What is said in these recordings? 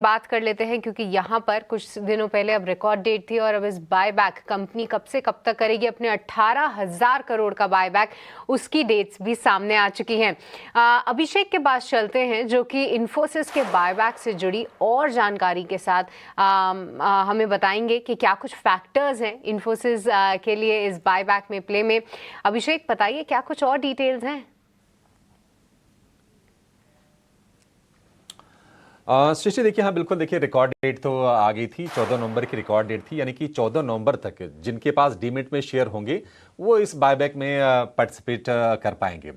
बात कर लेते हैं क्योंकि यहाँ पर कुछ दिनों पहले अब रिकॉर्ड डेट थी और अब इस बायबैक कंपनी कब से कब तक करेगी अपने 18,000 करोड़ का बायबैक, उसकी डेट्स भी सामने आ चुकी हैं। अभिषेक के पास चलते हैं जो कि इन्फोसिस के बायबैक से जुड़ी और जानकारी के साथ हमें बताएंगे कि क्या कुछ फैक्टर्स हैं इन्फोसिस के लिए इस बायबैक में प्ले में। अभिषेक बताइए क्या कुछ और डिटेल्स हैं। सृष्टि देखिए, हाँ बिल्कुल, देखिए रिकॉर्ड डेट तो आ गई थी, 14 नवंबर की रिकॉर्ड डेट थी, यानी कि 14 नवंबर तक जिनके पास डीमेट में शेयर होंगे वो इस बायबैक में पार्टिसिपेट कर पाएंगे।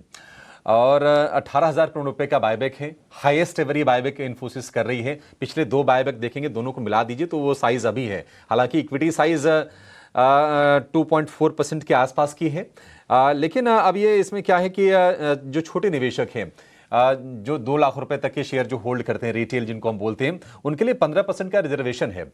और 18,000 करोड़ रुपए का बायबैक है, हाईएस्ट एवर ये बायबैक इन्फोसिस कर रही है। पिछले दो बायबैक देखेंगे, दोनों को मिला दीजिए तो वो साइज अभी है। हालांकि इक्विटी साइज 2.4% के आसपास की है, लेकिन अब ये इसमें क्या है कि जो छोटे निवेशक हैं, जो 2 लाख रुपए तक के शेयर जो होल्ड करते हैं, रिटेल जिनको हम बोलते हैं, उनके लिए 15% का रिजर्वेशन है।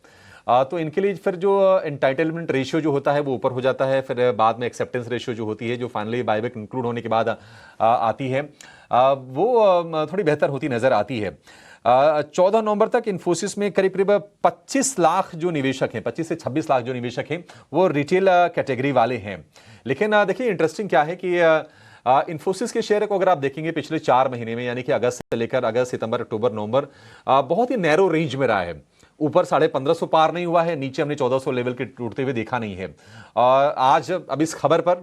तो इनके लिए फिर जो एंटाइटलमेंट रेशियो जो होता है वो ऊपर हो जाता है। फिर बाद में एक्सेप्टेंस रेशियो जो होती है, जो फाइनली बायबैक इंक्लूड होने के बाद आती है, वो थोड़ी बेहतर होती नजर आती है। 14 नवंबर तक इन्फोसिस में करीब करीब 25 लाख जो निवेशक हैं, 25 से 26 लाख जो निवेशक हैं वो रिटेल कैटेगरी वाले हैं। लेकिन देखिए इंटरेस्टिंग क्या है कि इन्फोसिस के शेयर को अगर आप देखेंगे पिछले 4 महीने में, यानी कि अगस्त से लेकर अगस्त, सितंबर, अक्टूबर, नवंबर, बहुत ही नैरो रेंज में रहा है। ऊपर 1550 पार नहीं हुआ है, नीचे हमने 1400 लेवल के टूटते हुए देखा नहीं है। और आज अब इस खबर पर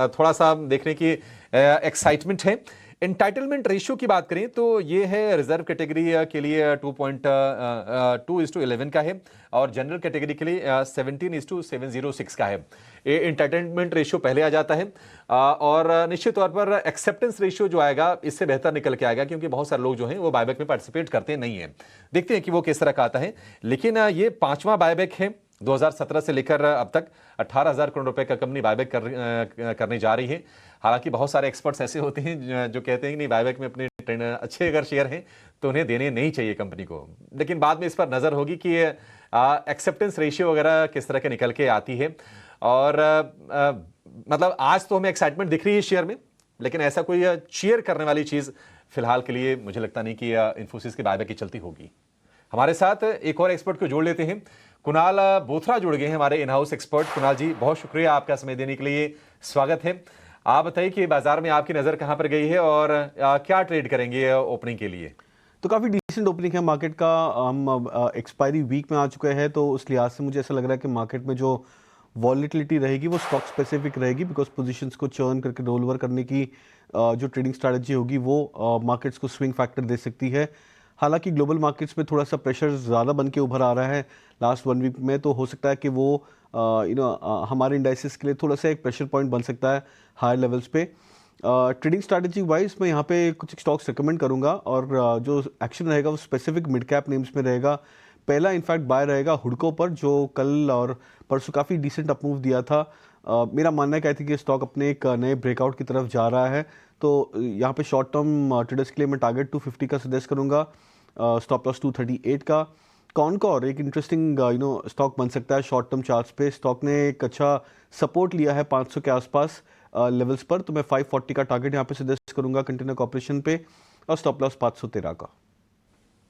थोड़ा सा देखने की एक्साइटमेंट है। एंटाइटलमेंट रेशियो की बात करें तो ये है रिजर्व कैटेगरी के लिए 2.2:11 का है और जनरल कैटेगरी के लिए 17:706 का है। ये एंटाइटलमेंट रेशियो पहले आ जाता है और निश्चित तौर पर एक्सेप्टेंस रेशियो जो आएगा इससे बेहतर निकल के आएगा, क्योंकि बहुत सारे लोग जो हैं वो बायबैक में पार्टिसिपेट करते नहीं है। देखते हैं कि वो किस तरह का आता है। लेकिन ये 5वां बायबैक है 2017 से लेकर अब तक। 18,000 करोड़ रुपए का कंपनी बायबैक करने जा रही है। हालांकि बहुत सारे एक्सपर्ट्स ऐसे होते हैं जो कहते हैं कि नहीं, बायबैक में अपने अच्छे अगर शेयर हैं तो उन्हें देने नहीं चाहिए कंपनी को। लेकिन बाद में इस पर नजर होगी कि एक्सेप्टेंस रेशियो वगैरह किस तरह के निकल के आती है। और मतलब आज तो हमें एक्साइटमेंट दिख रही है शेयर में, लेकिन ऐसा कोई चीयर करने वाली चीज फिलहाल के लिए मुझे लगता नहीं कि इन्फोसिस की बायबैक की चलती होगी। हमारे साथ एक और एक्सपर्ट को जोड़ लेते हैं। कुणाल बोथरा जुड़ गए हैं, हमारे इन हाउस एक्सपर्ट। कुणाल जी, बहुत शुक्रिया आपका समय देने के लिए, स्वागत है। आप बताइए कि बाजार में आपकी नजर कहां पर गई है और क्या ट्रेड करेंगे ओपनिंग के लिए? तो काफ़ी डिसेंट ओपनिंग है मार्केट का। हम एक्सपायरी वीक में आ चुके हैं, तो उस लिहाज से मुझे ऐसा लग रहा है कि मार्केट में जो वॉलीटिलिटी रहेगी वो स्टॉक स्पेसिफिक रहेगी, बिकॉज पोजीशंस को चर्न करके रोल ओवर करने की जो ट्रेडिंग स्ट्रैटेजी होगी वो मार्केट्स को स्विंग फैक्टर दे सकती है। हालांकि ग्लोबल मार्केट्स में थोड़ा सा प्रेशर ज़्यादा बन के उभर आ रहा है लास्ट 1 वीक में, तो हो सकता है कि वो हमारे इंडाइसिस के लिए थोड़ा सा एक प्रेशर पॉइंट बन सकता है हायर लेवल्स पे। ट्रेडिंग स्ट्रैटेजी वाइज मैं यहाँ पे कुछ स्टॉक्स रिकमेंड करूँगा और जो एक्शन रहेगा वो स्पेसिफिक मिड कैप नेम्स में रहेगा। पहला इनफैक्ट बाय रहेगा हुडको पर, जो कल और परसों काफ़ी डिसेंट अपमूव दिया था। मेरा मानना है कि स्टॉक अपने एक नए ब्रेकआउट की तरफ जा रहा है, तो यहाँ पे शॉर्ट टर्म ट्रेडर्स के लिए मैं टारगेट 250 का सजेस्ट करूँगा, स्टॉप लॉस 238 का। कॉनकॉर एक इंटरेस्टिंग स्टॉक बन सकता है शॉर्ट टर्म चार्ट्स पे। स्टॉक ने एक अच्छा सपोर्ट लिया है 500 के आसपास लेवल्स पर, तो मैं 540 का टारगेट यहाँ पे सजेस्ट करूँगा कंटेनर कॉर्पोरेशन पे, और स्टॉप लॉस 513 का।